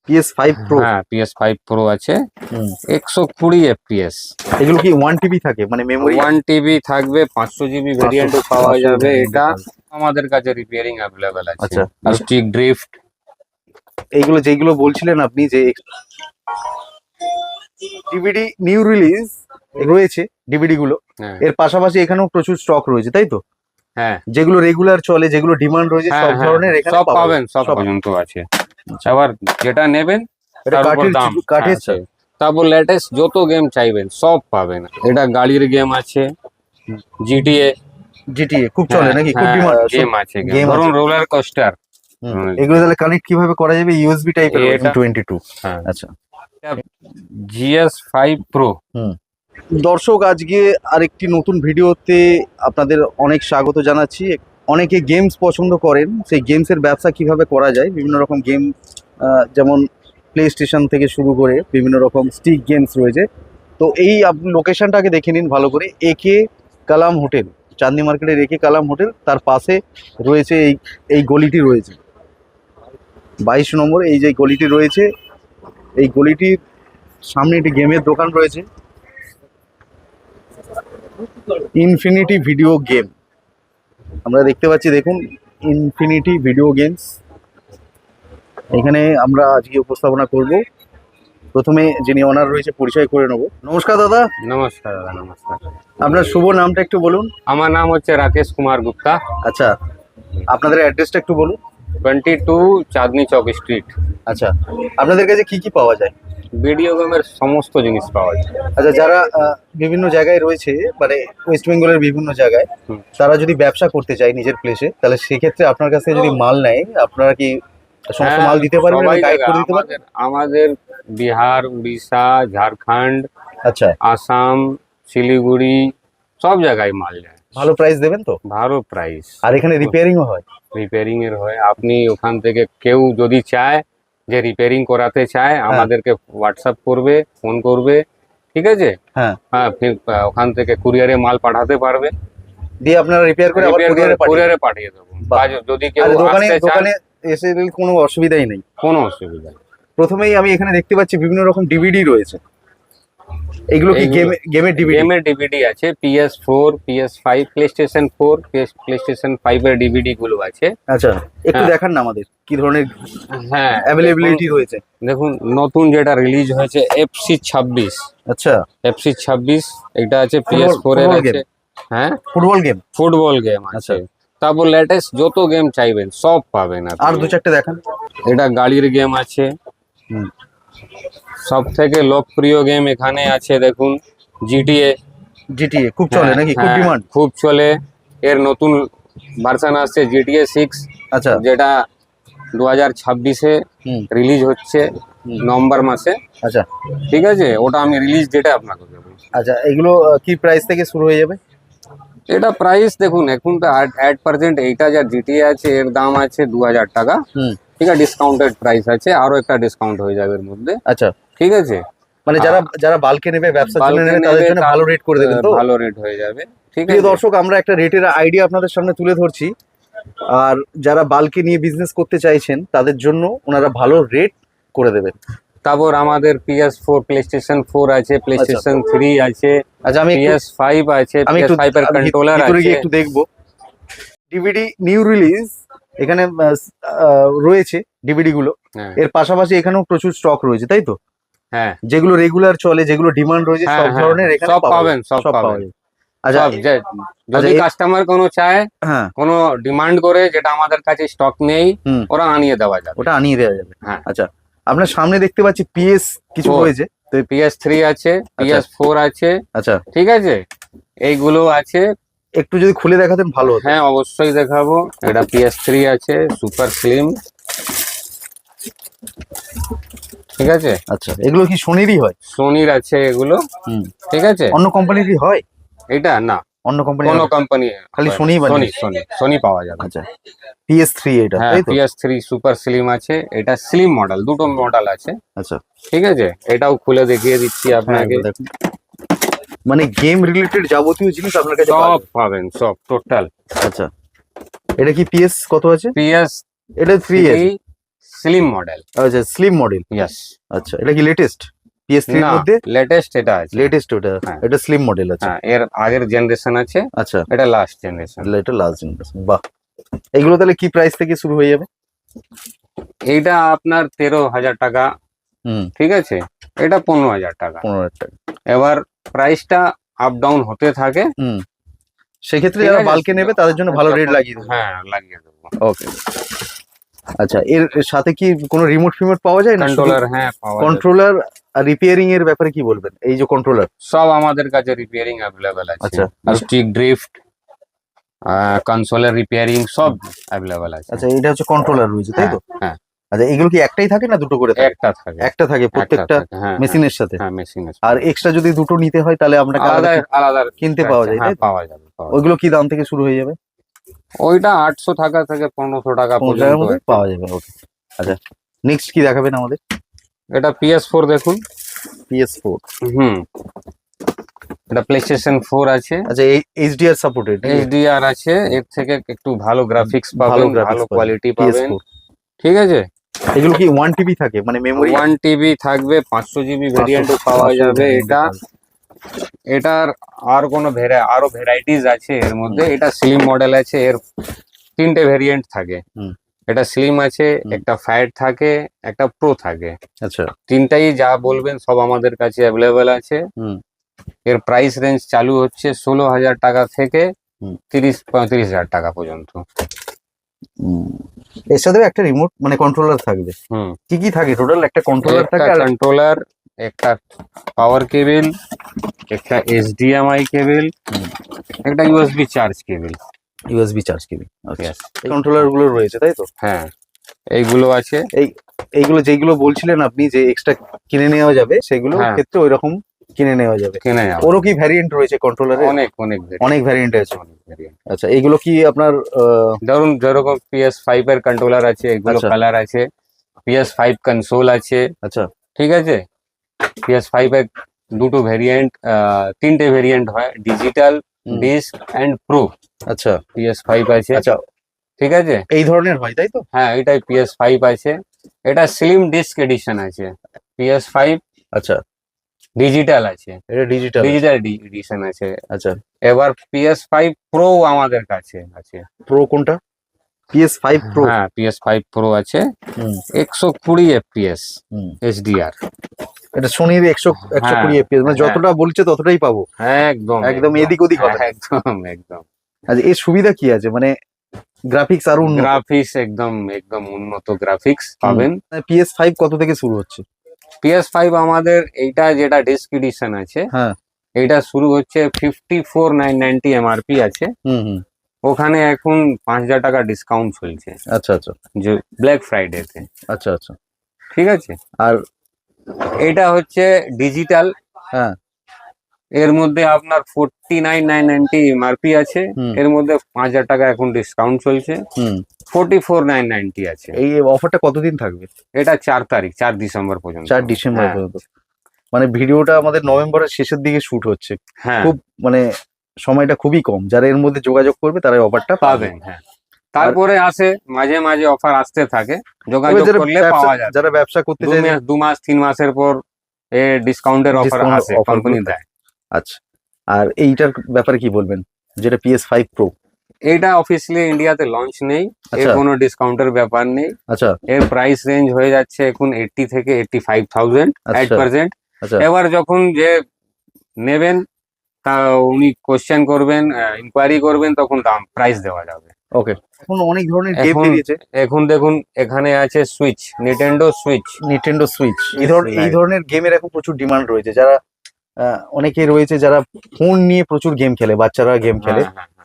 PS5 Pro। হ্যাঁ PS5 Pro আছে, হুম। 120 FPS। এগুলো কি 1 TB থাকে, মানে মেমোরি? 1 TB থাকবে, 500 GB ভেরিয়েন্টও পাওয়া 500 যাবে। variant এটা পাওয়া যাবে। আমাদের কাছে রিপেয়ারিং অ্যাভেলেবেল আছে। আচ্ছা, আর স্টিক ড্রিফট, এইগুলো যেগুলো বলছিলেন আপনি যে ডিভিডি নিউ রিলিজ রয়েছে ডিভিডি গুলো, হ্যাঁ এর পাশাপাশি এখানেও প্রচুর স্টক রয়েছে, তাই তো? হ্যাঁ যেগুলো রেগুলার চলে, যেগুলো ডিমান্ড রয়েছে, হ্যাঁ সব হ্যাঁ, ধরনের এখানে সব পাওয়া পাবেন, যায়। সব পর্যন্ত আছে। আবার যেটা নেবেন এটা তার উপর কাঠের দাম। কাঠের হ্যাঁ, তারপর লেটেস্ট যত গেম চাইবেন সব পাবেন। এটা গাড়ির গেম আছে, জিটিএ জিটিএ খুব চলে নাকি? খুব হ্যাঁ, ডিমান্ড গেম আছে। গেম ধরুন আছে। রোলার কোস্টার, এগুলো তাহলে কানেক্ট কিভাবে করা যাবে? ইউএসবি টাইপের এটা 22। হ্যাঁ আচ্ছা। GS5 Pro। দর্শক, আজকে আরেকটি নতুন ভিডিওতে আপনাদের অনেক স্বাগত জানাচ্ছি। অনেকে গেমস পছন্দ করেন, সেই গেমসের ব্যবসা কিভাবে করা যায়, বিভিন্ন রকম গেম, যেমন প্লে স্টেশন থেকে শুরু করে বিভিন্ন রকম স্টিক গেমস রয়েছে। তো এই লোকেশনটাকে দেখে নিন ভালো করে, একে কালাম হোটেল, চাঁদনি মার্কেটের একে কালাম হোটেল, তার পাশে রয়েছে এই গলিটি রয়েছে 22 নম্বর। এই যে গলিটি রয়েছে, এই গলিটির সামনে একটি গেমের দোকান রয়েছে, ইনফিনিটি ভিডিও গেম। আমরা দেখতে পাচ্ছি, দেখুন, ইনফিনিটি ভিডিও গেমস। এখানে আমরা আজকে উপস্থাপনা করব। প্রথমে যিনি অনার রয়েছে পরিচয় করে নেব। নমস্কার দাদা। নমস্কার দাদা, নমস্কার। আপনার শুভ নামটা একটু বলুন। আমার নাম হচ্ছে রাকেশ কুমার গুপ্তা। আচ্ছা, আপনাদের অ্যাড্রেসটা একটু বলুন। 22 চাঁদনি চক স্ট্রিট। আচ্ছা, আপনাদের কাছে কি কি পাওয়া যায়? ভিডিও গেমের সমস্ত জিনিস পাওয়া যায়। আচ্ছা, যারা বিভিন্ন জায়গায় রয়েছে, মানে ওয়েস্ট বেঙ্গলের বিভিন্ন জায়গায়, হুম। তারা যদি ব্যবসা করতে চায় নিজের প্লেসে, তাহলে সেক্ষেত্রে আপনার কাছে যদি মাল নেয়, আপনারা কি সমস্ত মাল দিতে পারবেন, সবাই গাইড জায়গা। করে দিতে পারবেন? আমাদের বিহার, উড়িষ্যা, ঝাড়খণ্ড, আচ্ছা, আসাম, শিলিগুড়ি সব জায়গায় মাল যায়। ভালো প্রাইস দেবেন তো? ভালো প্রাইস। আর এখানে রিপেয়ারিংও হয়? রিপেয়ারিং এর হয়। আপনি ওখান থেকে কেউ যদি চায় যে রিপেয়ারিং করাতে চায়, আমাদেরকে হোয়াটসঅ্যাপ করবে, ফোন করবে, ঠিক আছে? হ্যাঁ, হ্যাঁ, ফির ওখান থেকে কুরিয়ারে মাল পাঠাতে পারবে, দিয়ে আপনারা রিপেয়ার করে আবার কুরিয়ারে পাঠিয়ে দেবো। বাহ। বা যদি কেউ আর দোকানে আসতে চায়, দোকানে এসে দিলে কোনো অসুবিধাই নেই? কোনো অসুবিধা নেই। প্রথমেই আমি এখানে দেখতে পাচ্ছি বিভিন্ন রকম ডিভিডি রয়েছে। এগুলো কি গেমের ডিভিডি? গেমের ডিভিডি আছে, PS4, PS5, PlayStation 4, PlayStation 5 এর ডিভিডি গুলো আছে। আচ্ছা, একটু হ্যাঁ। দেখান না আমাদের কি ধরনের হ্যাঁ, অ্যাভেলেবিলিটি রয়েছে। দেখুন নতুন যেটা রিলিজ হয়েছে FC26। আচ্ছা, FC26 এটা আছে, PS4 এর ফুটবল আছে। হ্যাঁ, ফুটবল গেম। ফুটবল গেম আছে। তারপর লেটেস্ট যত গেম চাইবেন সব পাবেন আপনি। আর দু চারটে দেখান। এটা গাড়ির গেম আছে। হুম। সব থেকে লোকপ্রিয় গেম এখানে আছে, দেখুন জিটিএ। জিটিএ খুব চলে নাকি? খুব ডিমান্ড? খুব চলে। এর নতুন ভার্সন আসছে GTA 6, আচ্ছা, যেটা 2026-এ হুম, রিলিজ হচ্ছে নভেম্বর মাসে। আচ্ছা ঠিক আছে, ওটা আমি রিলিজ ডেটে আপনাকে দেবো। আচ্ছা, এগুলো কি প্রাইস থেকে শুরু হয়ে যাবে? এটা প্রাইস দেখুন, এখন তো 8% এইটা যা জিটিএ আছে এর দাম আছে 2000 টাকা। হুম, ঠিক আছে, ডিসকাউন্টেড প্রাইস আছে, আরো একটা ডিসকাউন্ট হয়ে যাবে এর মধ্যে। আচ্ছা, ঠিক আছে, মানে যারা বাল্কে নেবে, ব্যবসার জন্য বাল্কে নেবে, তাদের নেবে, জন্য ভালো রেট করে দেবেন তো? ভালো রেট হয়ে যাবে। ঠিক প্রিয় আছে দর্শক, আমরা একটা রেটের আইডিয়া আপনাদের সামনে তুলে ধরছি, আর যারা বাল্কে নিয়ে বিজনেস করতে চাইছেন তাদের জন্য ওনারা ভালো রেট করে দেবেন। তারপর আমাদের PS4, PlayStation 4 আছে, PlayStation 3 আছে। আচ্ছা, আমি PS5 আছে, PS5 এর কন্ট্রোলার আছে। একটু দেখবো ডিভিডি নিউ রিলিজ এখানে রয়েছে ডিভিডি গুলো, হ্যাঁ এর পাশাপাশি এখানেও প্রচুর স্টক রয়েছে, তাই তো? হ্যাঁ যেগুলো রেগুলার চলে, যেগুলো ডিমান্ড রয়েছে, সব ধরনের এখানে সব পাওয়া পাবেন, যায়। সব পাওয়া পাবেন। যায়। আচ্ছা, যদি কাস্টমার কোনো চায়, হ্যাঁ, কোনো ডিমান্ড করে যেটা আমাদের কাছে স্টক নেই, হুম, ওরা আনিয়ে দেওয়া যাবে। ওটা আনিয়ে দেওয়া যাবে। হ্যাঁ। আচ্ছা, আপনার সামনে দেখতে পাচ্ছি PS কিছু রয়েছে। তো PS3 আছে, PS4 আছে। আচ্ছা, ঠিক আছে, এইগুলো আছে। একটু যদি খুলে দেখাতেন ভালো হতো। হ্যাঁ, অবশ্যই দেখাবো। এটা PS3 আছে, সুপার স্লিম। ঠিক আছে। আচ্ছা, এগুলো কি সোনিরই হয়? সোনির আছে এগুলো। হুম, ঠিক আছে। অন্য কোম্পানিরই হয়? এটা না, অন্য কোম্পানি? কোনো কোম্পানি, খালি সোনি সোনি পাওয়া যাবে। আচ্ছা, PS3 এটা, হ্যাঁ, তাই তো? PS3 সুপার স্লিম আছে। এটা স্লিম মডেল, দুটো মডেল আছে। আচ্ছা, ঠিক আছে, এটাও খুলে দেখিয়ে দিচ্ছি আপনাকে। হ্যাঁ, দেখুন, মানে গেম রিলেটেড যাবতীয় জিনিস আপনার কাছে সব পাবেন, সব টোটাল। আচ্ছা, এটা কি PS কত আছে? PS এটা 3 আছে। Slim model. আচ্ছা স্লিম মডেল। ইয়েস। আচ্ছা এটা কি লেটেস্ট PS3 এর না, মধ্যে? লেটেস্ট এটা আছে। লেটেস্ট ওটা, হ্যাঁ। এটা স্লিম মডেল আছে। হ্যাঁ, এর আগের জেনারেশন আছে, আচ্ছা এটা লাস্ট জেনারেশন। এটা লাস্ট জেনারেশন। বাহ, এগুলো তাহলে কি প্রাইস থেকে শুরু হয়ে যাবে? এইটা আপনার 13,000 টাকা, হুম, ঠিক আছে, এটা 15,000 টাকা। 15,000 টাকা। এবার প্রাইসটা আপ ডাউন হতে থাকে। হুম, সেক্ষেত্রে ঠিক যারা আছে? বাল্কে নেবে তাদের জন্য ভালো রেট লাগিয়ে দেবে। হ্যাঁ, লাগিয়ে দেবো। ওকে। আচ্ছা এর সাথে কি কোনো রিমোট ফিমোট পাওয়া যায় না? কন্ট্রোলার, হ্যাঁ, পাওয়া যাবে। কন্ট্রোলার আর রিপেয়ারিং এর ব্যাপারে কি বলবেন? এই যে কন্ট্রোলার, সব আমাদের কাছে রিপেয়ারিং অ্যাভেলেবেল আছে। আচ্ছা, আর- স্টিক ড্রিফট, কনসোলের রিপেয়ারিং সব অ্যাভেলেবেল আছে। আচ্ছা এটা হচ্ছে কন্ট্রোলার রয়েছে তাই তো? হ্যাঁ, আচ্ছা এগুলো কি একটাই থাকে না দুটো করে থাকে? একটা থাকে। একটা থাকে প্রত্যেকটা হ্যাঁ, মেশিনের সাথে। হ্যাঁ, মেশিনের আর এক্সট্রা যদি দুটো নিতে হয় তাহলে আপনাকে আলাদা আলাদা কিনতে পাওয়া যায়, হ্যাঁ, তাই তো? পাওয়া যাবে, পাওয়া যাবে। ওইগুলো কি দাম থেকে শুরু হয়ে যাবে? ওইটা 800 টাকা থেকে 1500 টাকা 15 টাকার পর্যন্ত মধ্যে আছে। পাওয়া যাবে। ওকে। আচ্ছা নেক্সট কি দেখাবেন আমাদের? এটা PS4 দেখুন। PS4। হুম, এটা প্লেস্টেশন 4 আছে, আচ্ছা HDR সাপোর্টেড? HDR আছে, এর থেকে একটু ভালো গ্রাফিক্স ভালো পাবেন, graphics ভালো পাবেন। কোয়ালিটি পাবেন, PS4 ঠিক আছে। এগুলো কি 1 TB থাকে মানে মেমোরি? 1 TB থাকবে, 500 GB ভেরিয়েন্টও পাওয়া যাবে। এটার আর কোনো আরো ভ্যারাইটিস আছে এর মধ্যে। এটা স্লিম মডেল আছে, এর 3টে ভেরিয়েন্ট থাকে। হুম। এটা স্লিম আছে, হুম। একটা ফ্যাট থাকে, একটা প্রো থাকে। আচ্ছা। তিনটাই যা বলবেন সব আমাদের কাছে অ্যাভেলেবেল আছে। হুম। এর প্রাইস রেঞ্জ চালু হচ্ছে 16,000 টাকা থেকে হুম। 30-35,000 টাকা পর্যন্ত। এর সাথে একটা রিমোট মানে কন্ট্রোলার থাকবে। হুম, কি কি থাকে টোটাল? একটা কন্ট্রোলার একটা থাকে আর কন্ট্রোলার, একটা পাওয়ার কেবল, একটা HDMI কেবল, একটা USB চার্জ কেবল। USB চার্জ কেবল। আচ্ছা Yes. এই কন্ট্রোলার গুলো রয়েছে তাই তো? হ্যাঁ, এইগুলো আছে। এইগুলো যেগুলো বলছিলেন আপনি যে এক্সট্রা কিনে নেওয়া যাবে সেগুলো হ্যাঁ। ক্ষেত্রে ওইরকম কিনে নেওয়া যাবে। কেনা যাবে। ওরও কি ভ্যারিয়েন্ট রয়েছে কন্ট্রোলারে? অনেক অনেক অনেক ভ্যারিয়েন্ট আছে। অনেক variant। আচ্ছা এইগুলো কি আপনার ধরুন যেরকম PS5 এর কন্ট্রোলার আছে, এগুলো আচ্ছা। কালার আছে। PS5 কনসোল আছে, আচ্ছা ঠিক আছে। PS5 এর দুটো ভেরিয়েন্ট, তিনটে ভেরিয়েন্ট হয়, ডিজিটাল, হুম। Disc and pro. আচ্ছা PS5 আছে, আচ্ছা ঠিক আছে। এই ধরনের হয় তাই তো? হ্যাঁ, এটাই PS5 আছে। এটা স্লিম ডিস্ক এডিশন আছে। PS5 আচ্ছা ডিজিটাল আছে, এটা ডিজিটাল। ডিজিটাল এডিশন আছে। আচ্ছা এবার PS5 প্রো আমাদের কাছে আছে। প্রো কোনটা? PS5 pro? হ্যাঁ, PS5 প্রো আছে, হুম 120 FPS হুম। HDR। এটা সোনির 120 FPS মানে হ্যাঁ। যতটা বলছে ততটাই পাবো। একদম একদম এদিক ওদিক হবে না। একদম একদম। আচ্ছা এর সুবিধা কি আছে মানে গ্রাফিক্স আরো উন্নত? গ্রাফিক্স একদম একদম উন্নত গ্রাফিক্স পাবেন। PS5 কত থেকে শুরু হচ্ছে? PS5 আমাদের এইটা যেটা ডিস্ক এডিশন আছে, হ্যাঁ। এইটা শুরু হচ্ছে 54,990 MRP আছে। হুম হুম। ওখানে এখন 5,000 টাকা ডিসকাউন্ট চলছে, আচ্ছা আচ্ছা যে ব্ল্যাক ফ্রাইডেতে, আচ্ছা আচ্ছা। ঠিক আছে। আর এটা হচ্ছে ডিজিটাল, হ্যাঁ এর মধ্যে আপনার 49,990 MRP আছে। হুম। এর মধ্যে 5,000 টাকা এখন ডিসকাউন্ট চলছে, হুম 44,990 আছে। এই অফারটা কতদিন থাকবে? এটা 4 ডিসেম্বর পর্যন্ত। 4 ডিসেম্বর হ্যাঁ। পর্যন্ত। মানে ভিডিওটা আমাদের নভেম্বরের শেষের দিকে শুট হচ্ছে। হ্যাঁ, খুব মানে সময়টা খুবই কম, যারা এর মধ্যে যোগাযোগ করবে তারা অফারটা পাবে। পাবেন। হ্যাঁ, তারপরে আসে মাঝে মাঝে অফার আসতে থাকে, তবে যোগাযোগ করলে পাওয়া যাবে। যারা ব্যবসা করতে চায় 2 মাস 3 মাসের পর এ ডিসকাউন্টের অফার Discount আসে, offer কোম্পানি গুলো দেয়। আচ্ছা আর এইটার ব্যাপারে কি বলবেন যেটা PS5 প্রো? এইটা অফিসিয়ালি ইন্ডিয়াতে লঞ্চ নেই, এর আচ্ছা কোনো ডিসকাউন্টের ব্যাপার নেই। আচ্ছা এর প্রাইস রেঞ্জ হয়ে যাচ্ছে এখন 80 থেকে 85,000 আচ্ছা 8%। আচ্ছা এবার যখন যে নেবেন তা উনি কোশ্চেন করবেন, ইনকোয়ারি করবেন, তখন দাম প্রাইস দেওয়া যাবে। ওকে। এখন অনেক ধরনের গেম এখন বেরিয়েছে। এখন দেখুন এখানে আছে switch, Nintendo switch. Nintendo switch এই Right. ধরনের গেমের এখন প্রচুর ডিমান্ড রয়েছে। যারা অনেকেই রয়েছে যারা ফোন নিয়ে প্রচুর গেম খেলে, বাচ্চারা গেম খেলে,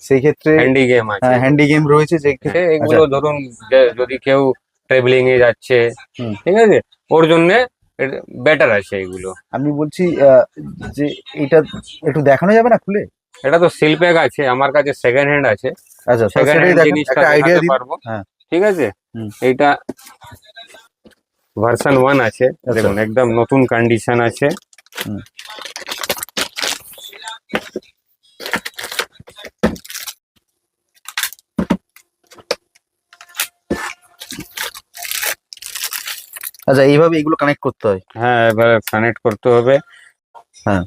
সেই ক্ষেত্রে হ্যান্ডি গেম আছে। হ্যান্ডি গেম রয়েছে যে এগুলো ধরুন যদি কেউ ট্রাভেলিং এ যাচ্ছে, হুম। ঠিক আছে, ওর জন্য বেটার আছে এগুলো। আমি বলছি যে এটা একটু দেখানো যাবে না খুলে? এটা তো সিল প্যাক আছে, আমার কাছে সেকেন্ড হ্যান্ড আছে। আচ্ছা সেকেন্ড সেটাই হ্যান্ড দেখেন, জিনিসটা একটা আইডিয়া দেখাতে দিন। পারবো, হ্যাঁ ঠিক আছে। হুম। এইটা ভার্সন 1 আছে, আচ্ছা। দেখুন একদম নতুন কন্ডিশন আছে। হুম। আচ্ছা, এইভাবে এগুলো কানেক্ট করতে হয়। হ্যাঁ, এবার কানেক্ট করতে হবে। হ্যাঁ।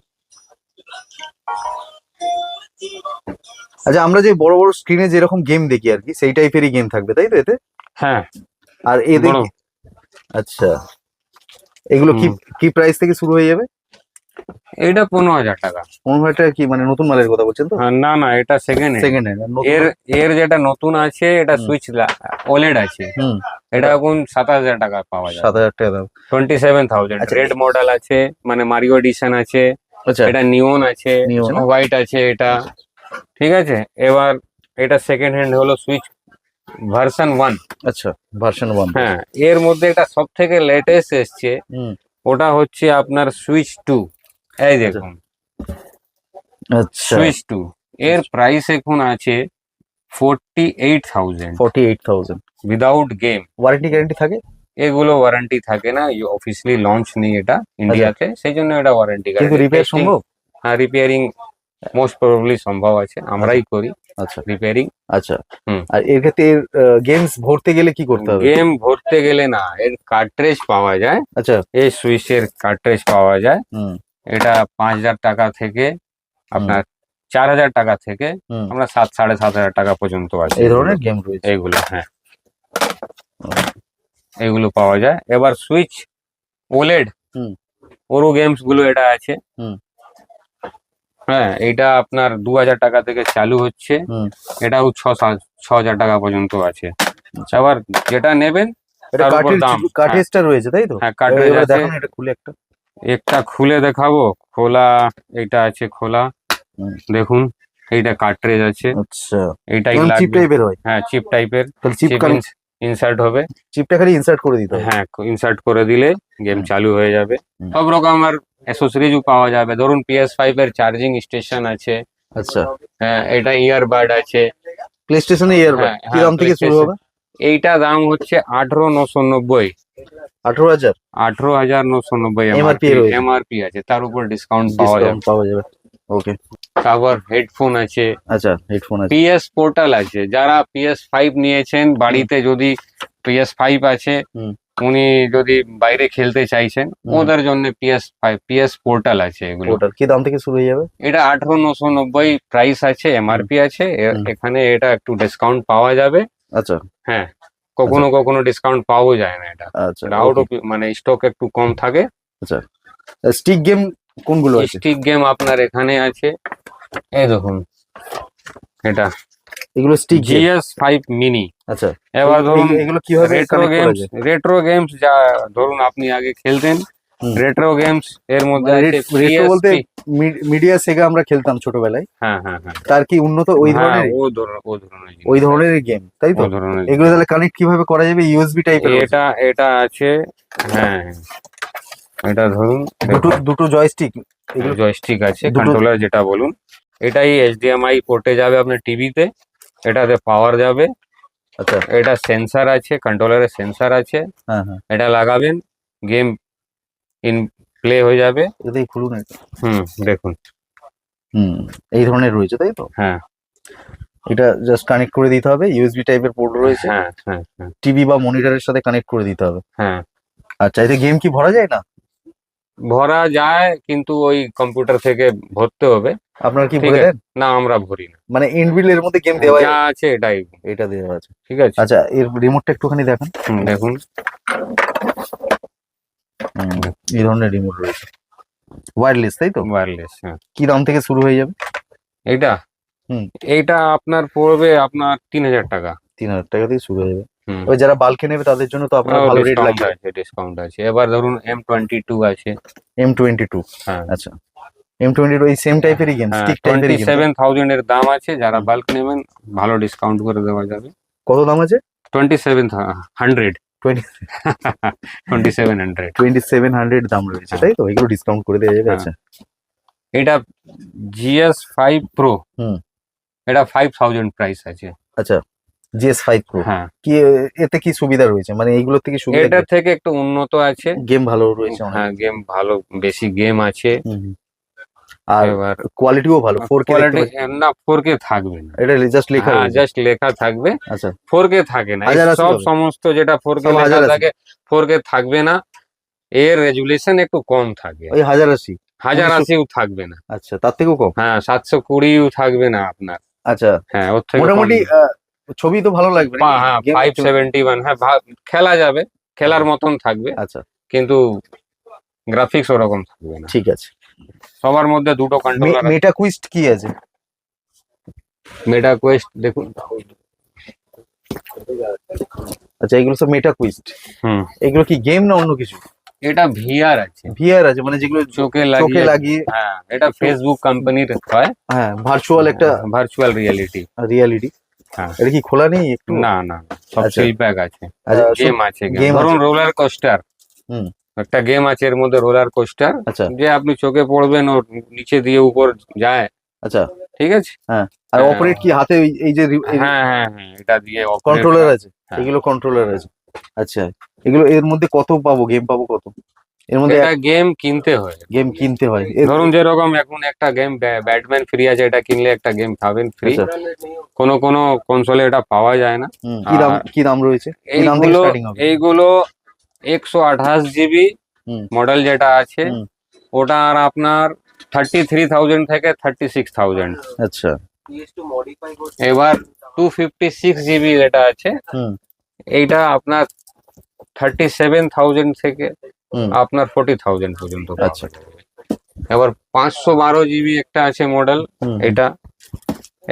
আচ্ছা, আমরা যে বড় বড় স্ক্রিনে যেরকম গেম দেখি আর কি, সেই টাইপেরই গেম থাকবে তাই তো এতে? হ্যাঁ, আর এতে বড়। আচ্ছা, এগুলো কি হুম, কি প্রাইস থেকে শুরু হয়ে যাবে? এটা 15,000 টাকা। 15,000 টাকা কি মানে নতুন মালের কথা বলছেন তো? না না, এটা সেকেন্ড হ্যান্ড। সেকেন্ড হ্যান্ড নতুন এর মাল? এর যেটা নতুন আছে এটা হুম। সুইচ ওলেড আছে। হুম। এটা এখন 27,000 টাকা পাওয়া যাবে। 7,000 টাকা দাম। 27,000 আচ্ছা রেড মডেল আছে, মানে মারিও এডিশন আছে, আচ্ছা, এটা নিওন আছে, নিও না? হোয়াইট আছে এটা। ঠিক আছে, এবার এটা সেকেন্ড হ্যান্ড হলো সুইচ ভার্সন 1। আচ্ছা, ভার্সন 1। হ্যাঁ, এর মধ্যে এটা সব থেকে লেটেস্ট এসছে, হুম। ওটা হচ্ছে আপনার সুইচ 2। এই আচ্ছা দেখুন, আচ্ছা। সুইচ 2 এর প্রাইস এখন আছে 48,000 48,000। Without game. ওয়ারেন্টি গ্যারান্টি থাকে? এগুলো ওয়ারেন্টি থাকে না, অফিসিয়ালি লঞ্চ নেই এটা ইন্ডিয়াতে, সেই জন্য এটা ওয়ারেন্টি কিন্তু গ্যারান্টি রিপেয়ার সম্ভব? হ্যাঁ, রিপেয়ারিং মোস্ট প্রবাবলি সম্ভব আছে, আমরাই করি আচ্ছা রিপেয়ারিং। আচ্ছা। হুম। আর এর ক্ষেত্রে গেমস ভরতে গেলে কি করতে হবে? গেম ভরতে গেলে না, এর কার্ট্রেজ পাওয়া যায়, আচ্ছা। এই সুইচের কার্ট্রেজ পাওয়া যায়। হুম। এটা 5,000 টাকা থেকে আপনার 4,000 টাকা থেকে হুম। আমরা 7,000-7,500 টাকা পর্যন্ত আছে এই ধরনের গেম রয়েছে? এইগুলো। হ্যাঁ, এগুলো পাওয়া যায়। এবার সুইচ ওলেড হুম। ওরো গেমস গুলো এটা আছে। হুম। হ্যাঁ, এটা আপনার 2,000 টাকা থেকে চালু হচ্ছে, হুম। এটাও 6,000 টাকা পর্যন্ত আছে। এবার যেটা নেবেন এটা তার উপর দাম। হ্যাঁ, কাঠেজটা রয়েছে তাই তো? হ্যাঁ, কার্ট্রেজ এবার আছে। দেখো না, এটা খুলে একটা। একটা খুলে দেখাবো, খোলা এটা আছে খোলা। হুম। দেখুন, এইটা কার্ট্রেজ আছে, আচ্ছা, এইটাই চিপ লাগবে। টাইপের হয়? হ্যাঁ, চিপ টাইপের। তাহলে চিপ চিপ ইনসার্ট হবে। চিপটা খালি ইনসার্ট করে দিতে হবে? হ্যাঁ, ইনসার্ট করে দিলে গেম হুম। চালু হয়ে যাবে। হুম। সব রকমের অ্যাসেসরিজও পাওয়া যাবে, ধরুন PS5 এর চার্জিং স্টেশন আছে। আচ্ছা, হ্যাঁ, এটা ইয়ারবাড আছে। প্লে স্টেশনে ইয়ারবাড হ্যাঁ কি হ্যাঁ, দাম থেকে শুরু হবে? এইটা দাম হচ্ছে 18,990। 18,000 18,990 MRP রয়েছে? এমআরপি আছে, তার উপর ডিসকাউন্ট পাওয়া ডিসকাউন্ট যাবে। পাওয়া যাবে? ওকে। তারপর হেডফোন আছে, আচ্ছা, হেডফোন আছে? PS পোর্টাল আছে। যারা PS5 নিয়েছেন, বাড়িতে যদি PS5 আছে, হুম। উনি যদি বাইরে খেলতে চাইছেন, হুম। ওদের জন্য PS পোর্টাল আছে এগুলো। ওটার কি দাম থেকে শুরু হয়ে যাবে? এটা 18,990 প্রাইস আছে, এমআরপি আছে। হুম। এখানে এটা একটু ডিসকাউন্ট পাওয়া যাবে। আচ্ছা হ্যাঁ, কখনো কখনো ডিসকাউন্ট পাওয়া যায় না, এটা আচ্ছা। আউট অফ মানে স্টক একটু কম থাকে। আচ্ছা, স্টিক গেম কোনগুলো আছে? স্টিক গেম আপনার এখানে আছে, এই দেখুন, এটা এগুলো স্টিক গেম? GS5 mini. আচ্ছা, এবার ধরুন এগুলো কিভাবে রেট্রো গেমস যা ধরুন আপনি আগে খেলতেন, হুম। রেট্রো গেমস এর মধ্যে মানে আছে রেট্রো বলতে PSP। মিডিয়া সেগা আমরা খেলতাম ছোটবেলায়, হ্যাঁ হ্যাঁ হ্যাঁ, তার কি উন্নত ওই হ্যাঁ, ধরনের? ওই ওই ধরনের ধরনের গেম তাই তো? ওই ধরনের এগুলো তাহলে কানেক্ট কিভাবে করা যাবে? ইউএসবি টাইপের? এটা এটা আছে। হ্যাঁ, এটা ধরুন দুটো দুটো জয়স্টিক? এগুলো জয়স্টিক আছে, দুটো? কন্ট্রোলার যেটা বলুন, এটাই HDMI পোর্টে যাবে আপনার টিভিতে, এটাতে পাওয়ার যাবে। আচ্ছা। এটা সেন্সার আছে, কন্ট্রোলারের সেন্সার আছে, হ্যাঁ হ্যাঁ। এটা লাগাবেন, গেম ইন প্লে হয়ে যাবে। এটাই খুলুন এটা। দেখুন। হুম, এই ধরনের রয়েছে তাই তো? হ্যাঁ এটা জাস্ট কানেক্ট করে দিতে হবে, ইউএসবি টাইপের পোর্ট রয়েছে, হ্যাঁ হ্যাঁ হ্যাঁ টিভি বা মনিটরের সাথে কানেক্ট করে দিতে হবে। হ্যাঁ, আচ্ছা, এতে গেম কি ভরা যায় না? ভরা যায়, কিন্তু ওই কম্পিউটার থেকে ভরতে হবে। আপনারা কি ঠিক ভরে আছে, দেন? না আমরা ভরি না, মানে ইনবিল্ড এর মধ্যে গেম দেওয়া যা আছে এটাই। এটা দেওয়া আছে? ঠিক আছে। আচ্ছা, এর রিমোটটা একটুখানি দেখান। দেখুন, এই ধরনের রিমোট রয়েছে, ওয়্যারলেস তাই তো? ওয়্যারলেস। হ্যাঁ, কি দাম থেকে শুরু হয়ে যাবে? এটা হুম। এইটা আপনার পড়বে আপনার 3,000 টাকা। 3,000 টাকা থেকে শুরু হয়ে যাবে? হুম, ওই যারা বাল্কে নেবে তাদের জন্য তো আপনার ভালো রেট ডিসকাউন্ট লাগবে। আছে, ডিসকাউন্ট আছে। এবার ধরুন M22 আছে। M22? হ্যাঁ আচ্ছা, M22 এই সেম টাইপেরই গেম, হ্যাঁ, স্টিক টাইপেরই গেম? 27,000 এর দাম আছে, যারা হুম। বাল্ক নেবেন ভালো ডিসকাউন্ট করে দেওয়া যাবে। কত দাম আছে? 2,700। 20 2,700। 2,700 দাম রয়েছে তাই তো? এগুলো ডিসকাউন্ট করে দেওয়া যাবে? হ্যাঁ। আচ্ছা। এটা GS5 Pro, হুম। এটা 5,000 প্রাইস আছে। আচ্ছা, GS5 Pro হ্যাঁ, কি এতে কি সুবিধা রয়েছে, মানে এইগুলোর থেকে সুবিধা এটা থেকে একটু উন্নত আছে, গেম ভালো রয়েছে অনেক? হ্যাঁ, গেম ভালো, বেশি গেম আছে। হুম হুম। আর এবার কোয়ালিটিও ভালো, 4K কোয়ালিটি না 4K থাকবে না, এটা জাস্ট লেখা হ্যাঁ রয়েছে। জাস্ট লেখা থাকবে, আচ্ছা 4K থাকে না, এই 1080 সব হবে। সমস্ত যেটা 4K সব লেখা 1080 থাকে 4K থাকবে না, এর রেজুলেশন একটু কম থাকে, ওই 1080। 1080ও থাকবে না, আচ্ছা তার থেকেও কম। হ্যাঁ 720ও থাকবে না আপনার, আচ্ছা হ্যাঁ ওর থেকে মোটামুটি ছবি তো ভালো লাগবে নাকি? হ্যাঁ Game 571, হ্যাঁ খেলা যাবে, খেলার মতন থাকবে, আচ্ছা কিন্তু গ্রাফিক্স ওরকম থাকবে না। ঠিক আছে। সবার মধ্যে দুটো কন্ট্রোলার, মেটা কুইস্ট কি আছে? মেটা কোয়েস্ট দেখুন, আচ্ছা এগুলো সব মেটা কুইস্ট। হুম এগুলো কি গেম না অন্য কিছু? এটা ভিআর আছে, ভিআর আছে, মানে যেগুলো চোখে চোখে লাগিয়ে, লাগিয়ে, হ্যাঁ এটা ফেসবুক কোম্পানির হয়, হ্যাঁ ভার্চুয়াল একটা ভার্চুয়াল রিয়েলিটি, রিয়ালিটি। হ্যাঁ এটা কি খোলা নেই একটু? না না সব আচ্ছা। সিল প্যাক আছে, আচ্ছা গেম আছে, game ধরুন আছে। রোলার কোস্টার, হুম একটা গেম আছে এর মধ্যে রোলার কোস্টার, আচ্ছা যে আপনি চোখে পড়বেন ওর নিচে দিয়ে উপর যায়, আচ্ছা ঠিক আছে, হ্যাঁ। আর হ্যাঁ। অপারেট কি হাতে এই যে হ্যাঁ হ্যাঁ হ্যাঁ এটা দিয়ে কন্ট্রোলার আছে? হ্যাঁ। এগুলো কন্ট্রোলার আছে। আচ্ছা এগুলো এর মধ্যে কত পাবো, গেম পাবো কত এর মধ্যে? এটা গেম কিনতে হয়, গেম কিনতে হয় ধরুন যেরকম এখন একটা গেম ব্যাটম্যান ফ্রি আছে, এটা কিনলে একটা গেম পাবেন ফ্রি, আচ্ছা কোনো কোনো কনসোলে এটা পাওয়া যায় না। কি দাম, কি দাম রয়েছে, কি দাম থেকে এইগুলো স্টার্টিং হবে? এইগুলো 128 GB হুম মডেল যেটা আছে, হুম ওটা আর আপনার 33,000 থেকে 36,000। আচ্ছা এবার 256 GB যেটা আছে, হুম এইটা আপনার 37,000 থেকে হুম আপনার 40,000 পর্যন্ত পাওয়া আচ্ছা। যাবে। এবার 512 GB একটা আছে মডেল, হুম এটা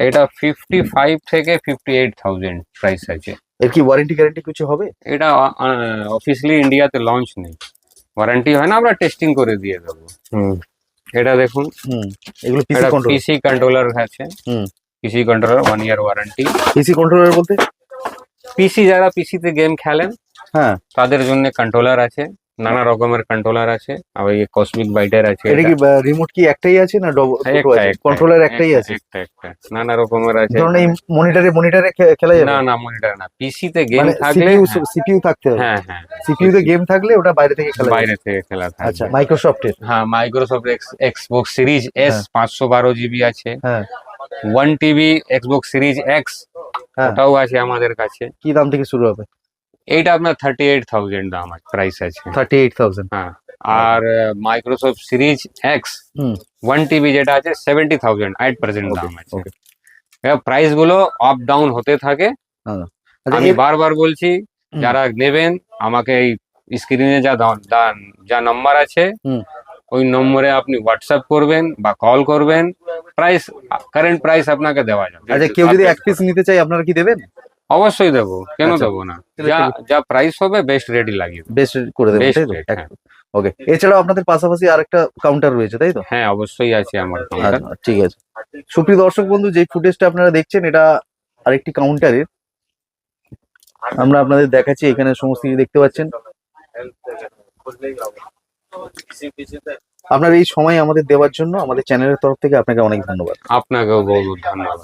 এটা 55 থেকে 58,000 প্রাইস আছে। এর কি ওয়ারেন্টি গ্যারান্টি কিছু হবে? এটা অফিসিয়ালি ইন্ডিয়াতে লঞ্চ নেই, ওয়ারেন্টি হয় না, আমরা টেস্টিং করে দিয়ে দেবো। হুম এটা দেখুন, হুম এগুলো পিসি এটা কন্ট্রোল? পিসি কন্ট্রোলার আছে, হুম পিসি কন্ট্রোলার 1 ইয়ার ওয়ারেন্টি। পিসি কন্ট্রোলার বলতে? পিসি যারা পিসিতে গেম খেলেন হ্যাঁ তাদের জন্য কন্ট্রোলার আছে, নানা রকমের কন্ট্রোলার আছে, আবার এই কসমিক বাইটার আছে, এটা কি রিমোট কি একটাই আছে না দুটো আছে? কন্ট্রোলার একটাই আছে? একটা নানা রকমের আছে, ধরুন এই মনিটরে খেলা যাবে? না না মনিটর না, পিসিতে গেম মানে থাকলে সিপিইউ থাকতে হবে? হ্যাঁ হ্যাঁ সিপিইউ তে গেম থাকলে ওটা বাইরে থেকে খেলা যাবে? বাইরে থেকে খেলা আচ্ছা থাকবে। মাইক্রোসফটের? হ্যাঁ মাইক্রোসফট এক্সবক্স সিরিজ এস হ্যাঁ। 512 GB আছে, হ্যাঁ 1 TB এক্সবক্স সিরিজ এক্স, হ্যাঁ ওটাও আছে আমাদের কাছে। কি দাম থেকে শুরু হবে? এইটা আপনার 38,000 দাম আছে, প্রাইস আছে। 38,000? হ্যাঁ আর মাইক্রোসফট সিরিজ এক্স হুম 1 TB যেটা আছে 70,000 8% দাম আছে। ওকে এবার প্রাইস গুলো আপ ডাউন হতে থাকে, হ্যাঁ আচ্ছা আমি বারবার বলছি হুম। যারা নেবেন আমাকে এই স্ক্রিনে যা নাম্বার আছে হুম ওই নম্বরে আপনি হোয়াটসঅ্যাপ করবেন বা কল করবেন, প্রাইস কারেন্ট প্রাইস আপনাকে দেওয়া যাবে। আচ্ছা কেউ যদি এক পিস নিতে চাই আপনারা কি দেবেন? অবশ্যই দেবো, কেন আচ্ছা। দেবো না, তাহলে যা ঠিক যা প্রাইস হবে বেস্ট রেডি লাগিয়ে দেবো। বেস্ট করে দেবেন Best তাই তো? rate, হ্যাঁ। ওকে এছাড়াও আপনাদের পাশাপাশি আরেকটা কাউন্টার রয়েছে তাই তো? হ্যাঁ অবশ্যই আছে আমার কাউন্টার। আচ্ছা, ঠিক আছে। সুপ্রিয় দর্শক বন্ধু, যে ফুটেজটা আপনারা দেখছেন এটা আরেকটি কাউন্টারের, আমরা আপনাদের দেখাচ্ছি। এখানে সমস্ত কিছু দেখতে পাচ্ছেন। আপনার এই সময় আমাদের দেওয়ার জন্য আমাদের চ্যানেলের তরফ থেকে আপনাকে অনেক ধন্যবাদ। আপনাকেও বহুত বহুত ধন্যবাদ।